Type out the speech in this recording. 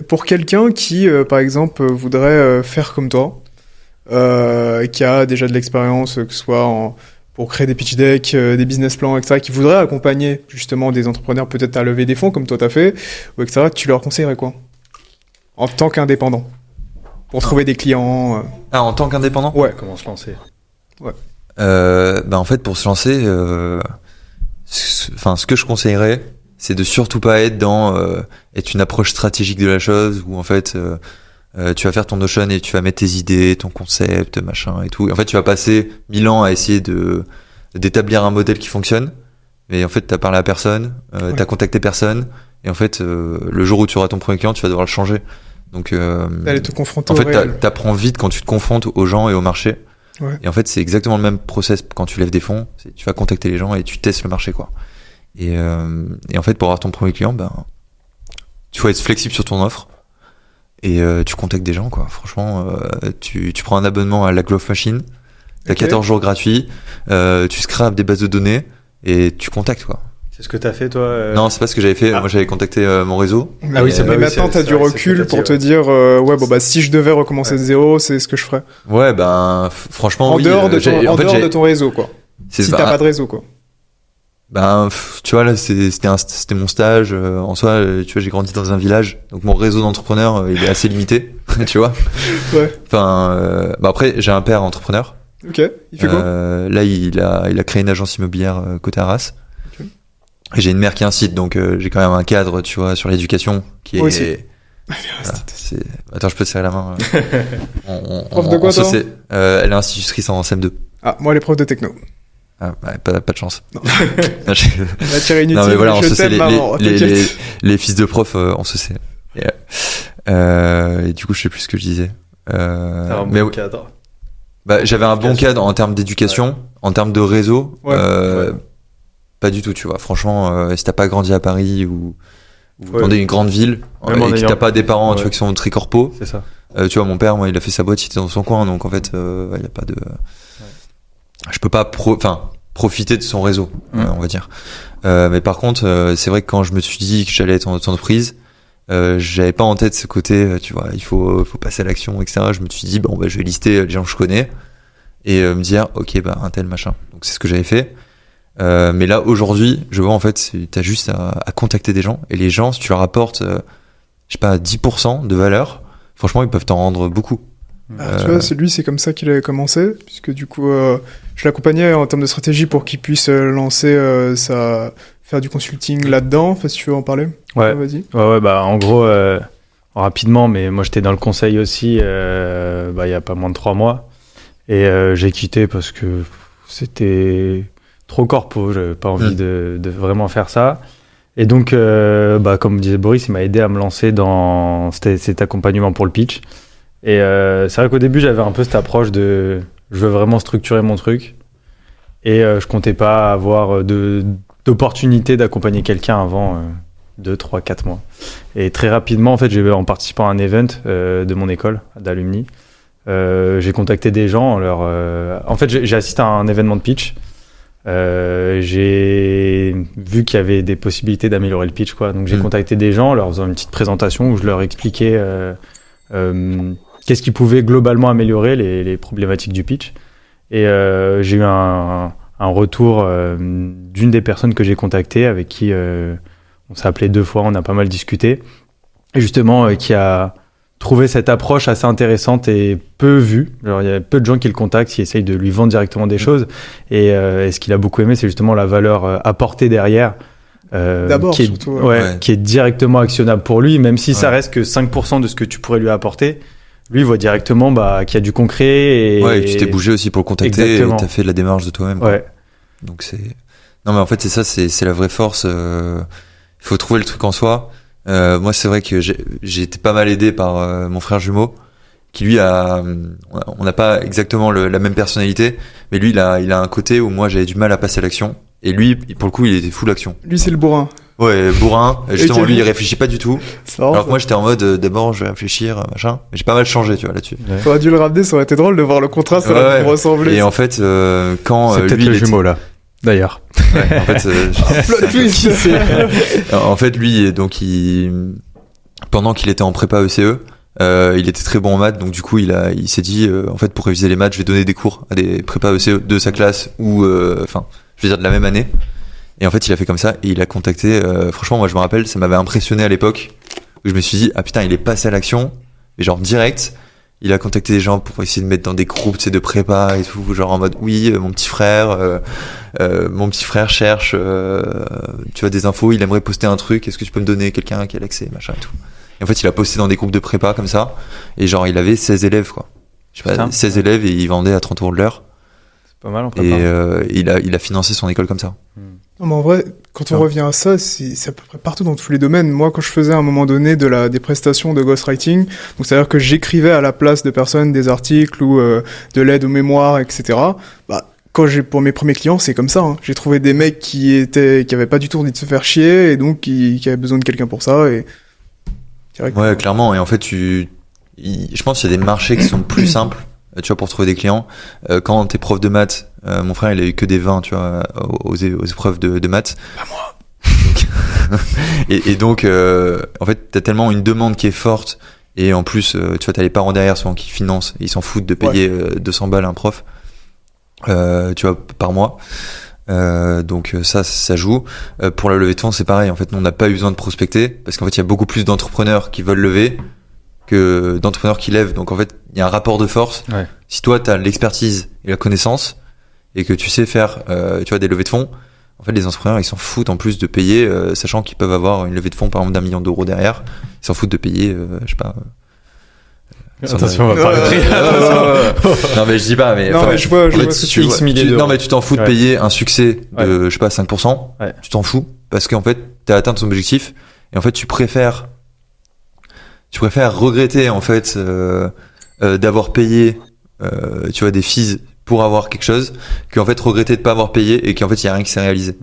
Pour quelqu'un qui, par exemple, voudrait faire comme toi, qui a déjà de l'expérience, que ce soit pour créer des pitch decks, des business plans, etc., qui voudrait accompagner justement des entrepreneurs peut-être à lever des fonds comme toi t'as fait, ou etc., tu leur conseillerais quoi en tant qu'indépendant pour trouver des clients en tant qu'indépendant? Ouais. Comment se lancer? Ouais. En fait, pour se lancer, ce que je conseillerais, c'est de surtout pas être dans être une approche stratégique de la chose où en fait tu vas faire ton Notion et tu vas mettre tes idées, ton concept, machin et tout. Et en fait, tu vas passer 1000 ans à essayer d'établir un modèle qui fonctionne. Mais en fait, t'as parlé à personne, t'as contacté personne. Et en fait, le jour où tu auras ton premier client, tu vas devoir le changer. Donc, aller te confronter en au fait, réel. t'apprends vite quand tu te confrontes aux gens et au marché. Ouais. Et en fait, c'est exactement le même process quand tu lèves des fonds. Tu vas contacter les gens et tu testes le marché, quoi. Et en fait, pour avoir ton premier client, tu faut être flexible sur ton offre. Et tu contactes des gens, quoi. Franchement, tu prends un abonnement à la Growth Machine, t'as 14 jours gratuits, tu scrapes des bases de données et tu contactes, quoi. C'est ce que t'as fait, toi Non, c'est pas ce que j'avais fait. Moi, j'avais contacté mon réseau. Mais maintenant, t'as du recul pour te dire, si je devais recommencer de zéro, c'est ce que je ferais. Ouais, franchement, en dehors de ton réseau, quoi. Si t'as pas de réseau, quoi. Tu vois, là, c'était mon stage. En soi, tu vois, j'ai grandi dans un village. Donc, mon réseau d'entrepreneurs, il est assez limité. Tu vois. Ouais. Enfin, après, j'ai un père entrepreneur. Ok. Il fait quoi? Là, il a créé une agence immobilière côté Arras. Et j'ai une mère qui a un site, donc j'ai quand même un cadre, tu vois, sur l'éducation qui est. Aussi. Attends, je peux te serrer la main. Prof de quoi, toi? Elle est institutrice en CM2. Ah, moi, les profs de techno. Ah, pas de chance. Non. La tirée inutile. Non, mais voilà, on se sait, maman, les fils de profs, on se sait. Et du coup, je sais plus ce que je disais. Un bon cadre. J'avais un bon cadre en termes d'éducation, en termes de réseau. Pas du tout, tu vois. Franchement, si t'as pas grandi à Paris ou dans une grande ville et que t'as pas des parents tu vois, qui sont très corpo, c'est ça. Tu vois, mon père, moi, il a fait sa boîte, il était dans son coin, donc en fait, il y a pas de. Je peux pas profiter de son réseau, on va dire. Mais par contre, c'est vrai que quand je me suis dit que j'allais être en entreprise, j'avais pas en tête ce côté, tu vois, il faut passer à l'action, etc. Je me suis dit, je vais lister les gens que je connais et me dire, ok, un tel machin. Donc c'est ce que j'avais fait. Mais là aujourd'hui je vois en fait t'as juste à contacter des gens et les gens si tu leur apportes je sais pas 10% de valeur, franchement ils peuvent t'en rendre beaucoup. Tu vois, c'est comme ça qu'il avait commencé, puisque du coup je l'accompagnais en termes de stratégie pour qu'il puisse lancer faire du consulting là-dedans. Enfin, si tu veux en parler. Ouais, vas-y. En gros rapidement, mais moi j'étais dans le conseil aussi il y a pas moins de 3 mois et j'ai quitté parce que c'était trop corpo, j'avais pas envie de vraiment faire ça. Et donc, comme disait Boris, il m'a aidé à me lancer dans cet accompagnement pour le pitch. Et c'est vrai qu'au début, j'avais un peu cette approche de je veux vraiment structurer mon truc. Et je comptais pas avoir d'opportunité d'accompagner quelqu'un avant 2, 3, 4 mois. Et très rapidement, en fait, en participant à un event de mon école d'alumni, j'ai contacté des gens. En fait, j'ai assisté à un événement de pitch. J'ai vu qu'il y avait des possibilités d'améliorer le pitch, quoi. Donc j'ai contacté des gens, leur faisant une petite présentation où je leur expliquais qu'est-ce qui pouvait globalement améliorer les problématiques du pitch. Et j'ai eu un retour d'une des personnes que j'ai contactées, avec qui on s'est appelé 2 fois, on a pas mal discuté, et justement qui a trouvé cette approche assez intéressante et peu vue. Alors, il y a peu de gens qui le contactent, qui essayent de lui vendre directement des choses. Et ce qu'il a beaucoup aimé, c'est justement la valeur apportée derrière. D'abord, qui est, surtout. qui est directement actionnable pour lui, même si ça reste que 5% de ce que tu pourrais lui apporter. Lui, il voit directement qu'il y a du concret. Et tu t'es bougé aussi pour le contacter. Exactement. Et t'as fait de la démarche de toi-même. Ouais. Donc non, mais en fait, c'est ça, c'est la vraie force. Il faut trouver le truc en soi. Moi, c'est vrai que j'ai été pas mal aidé par mon frère jumeau, qui lui on n'a pas exactement la même personnalité, mais lui, il a un côté où moi, j'avais du mal à passer à l'action. Et lui, pour le coup, il était full action. Lui, c'est le bourrin. Ouais, bourrin. Justement, lui, il réfléchit pas du tout. Marrant, alors que moi, j'étais en mode, d'abord, je vais réfléchir, machin. Mais j'ai pas mal changé, tu vois, là-dessus. Ouais. T'aurais dû le ramener, ça aurait été drôle de voir le contraste, ça aurait pu ressembler. Et en fait, quand c'est peut-être lui, le jumeau, là. D'ailleurs. Ouais, en fait, plot twist. en fait, lui, donc, pendant qu'il était en prépa ECE, il était très bon en maths, donc du coup il s'est dit en fait pour réviser les maths je vais donner des cours à des prépa ECE de sa classe ou enfin je veux dire de la même année. Et en fait il a fait comme ça et il a contacté franchement moi je me rappelle ça m'avait impressionné à l'époque où je me suis dit ah putain il est passé à l'action mais genre direct il a contacté des gens pour essayer de mettre dans des groupes tu sais de prépa et tout genre en mode oui mon petit frère cherche tu vois des infos il aimerait poster un truc est-ce que tu peux me donner quelqu'un qui a l'accès machin et tout. Et en fait, il a posté dans des groupes de prépa comme ça. Et genre, il avait 16 élèves, quoi. Je sais pas, 16 élèves et il vendait à 30 € de l'heure. C'est pas mal en prépa. Et il a financé son école comme ça. Non, mais en vrai, quand on revient à ça, c'est à peu près partout dans tous les domaines. Moi, quand je faisais à un moment donné des prestations de ghostwriting, donc c'est-à-dire que j'écrivais à la place de personnes des articles ou de l'aide aux mémoires, etc. Bah, pour mes premiers clients, c'est comme ça. Hein. J'ai trouvé des mecs qui avaient pas du tout envie de se faire chier et donc qui avaient besoin de quelqu'un pour ça et ouais, clairement. Et en fait, je pense qu'il y a des marchés qui sont plus simples, tu vois, pour trouver des clients. Quand t'es prof de maths, mon frère, il a eu que des 20, tu vois, aux épreuves de maths. Pas moi. et donc, en fait, t'as tellement une demande qui est forte. Et en plus, tu vois, t'as les parents derrière souvent qui financent. Ils s'en foutent de payer 200 balles à un prof, tu vois, par mois. Donc ça joue. Pour la levée de fonds c'est pareil en fait nous on n'a pas eu besoin de prospecter parce qu'en fait il y a beaucoup plus d'entrepreneurs qui veulent lever que d'entrepreneurs qui lèvent donc en fait il y a un rapport de force. Si toi t'as l'expertise et la connaissance et que tu sais faire tu vois des levées de fonds en fait les entrepreneurs ils s'en foutent en plus de payer sachant qu'ils peuvent avoir une levée de fonds par exemple d'1 million d'euros derrière ils s'en foutent de payer je sais pas attention, on va parler de prix. Non mais je dis pas mais non mais je vois non mais tu t'en fous de payer un succès de je sais pas 5%, tu t'en fous parce qu'en fait t'as atteint ton objectif et en fait tu préfères regretter en fait d'avoir payé tu vois des fees pour avoir quelque chose qu'en fait regretter de pas avoir payé et qu'en fait il y a rien qui s'est réalisé.